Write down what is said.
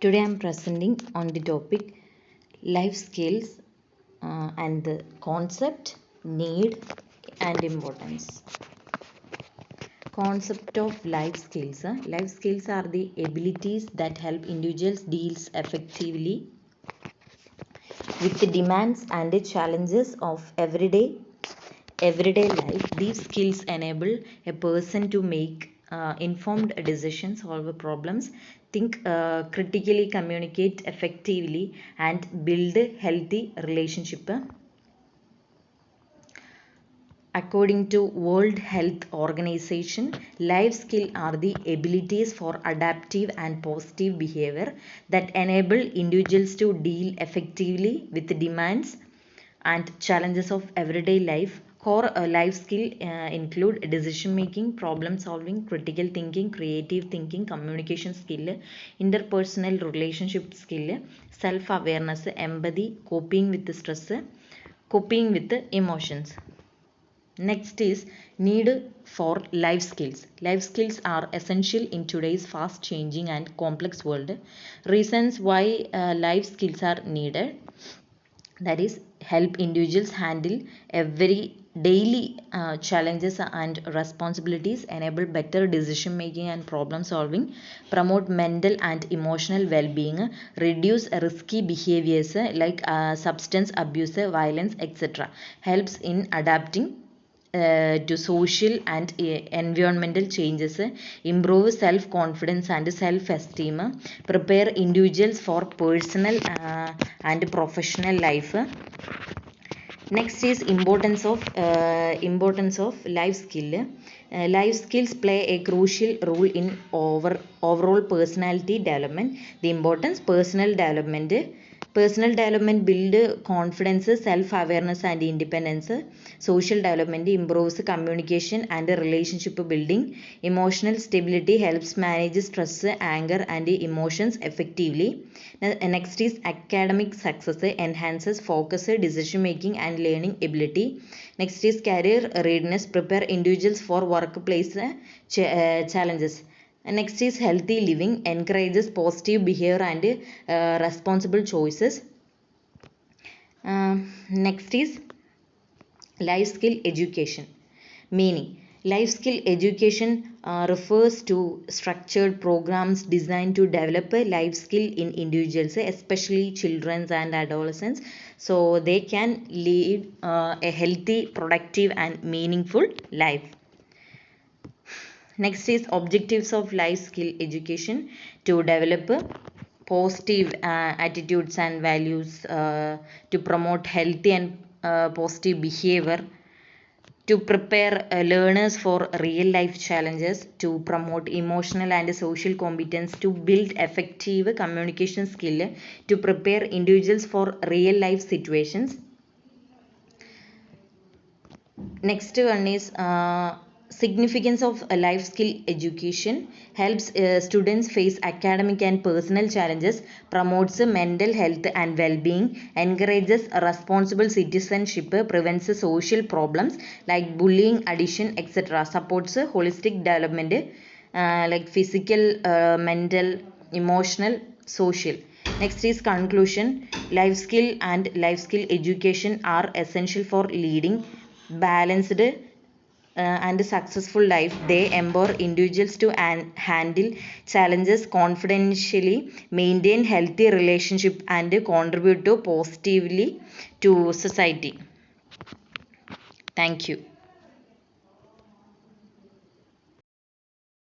Today I am presenting on the topic life skills and the concept, need and importance. Concept of life skills. Life skills are the abilities that help individuals deal effectively with the demands and the challenges of everyday life. These skills enable a person to make informed decisions, solve problems, think critically, communicate effectively, and build a healthy relationship. According to World Health Organization, life skills are the abilities for adaptive and positive behavior that enable individuals to deal effectively with the demands and challenges of everyday life. Core life skill include decision making, problem solving, critical thinking, creative thinking, communication skill, interpersonal relationship skill, self awareness, empathy, coping with stress, coping with emotions. Next is need for life skills. Life skills are essential in today's fast changing and complex world. Reasons why life skills are needed, that is, help individuals handle every daily challenges and responsibilities, enable better decision making and problem solving, promote mental and emotional well-being, reduce risky behaviors like substance abuse, violence, etc., helps in adapting to social and environmental changes, improve self-confidence and self-esteem, prepare individuals for personal and professional life. Next is importance of life skill. Life skills play a crucial role in overall personality development. The importance personal development build confidence, self-awareness and independence. Social development improves communication and relationship building. Emotional stability helps manage stress, anger and emotions effectively. Next is academic success enhances focus, decision making and learning ability. Next is career readiness, prepare individuals for workplace challenges. Next is healthy living, encourages positive behavior and responsible choices. Next is life skill education. Meaning, life skill education refers to structured programs designed to develop a life skill in individuals, especially children and adolescents, so they can lead a healthy, productive and meaningful life. Next is objectives of life skill education: to develop positive attitudes and values, to promote healthy and positive behavior, to prepare learners for real life challenges, to promote emotional and social competence, to build effective communication skill, to prepare individuals for real life situations. Next one is significance of a life skill education: helps students face academic and personal challenges, promotes mental health and well-being, encourages responsible citizenship, prevents social problems like bullying, addiction, etc., supports holistic development like physical, mental, emotional, social. Next is conclusion. Life skill and life skill education are essential for leading balanced and successful life. They empower individuals to handle challenges confidentially, maintain healthy relationship and contribute to positively to society. Thank you.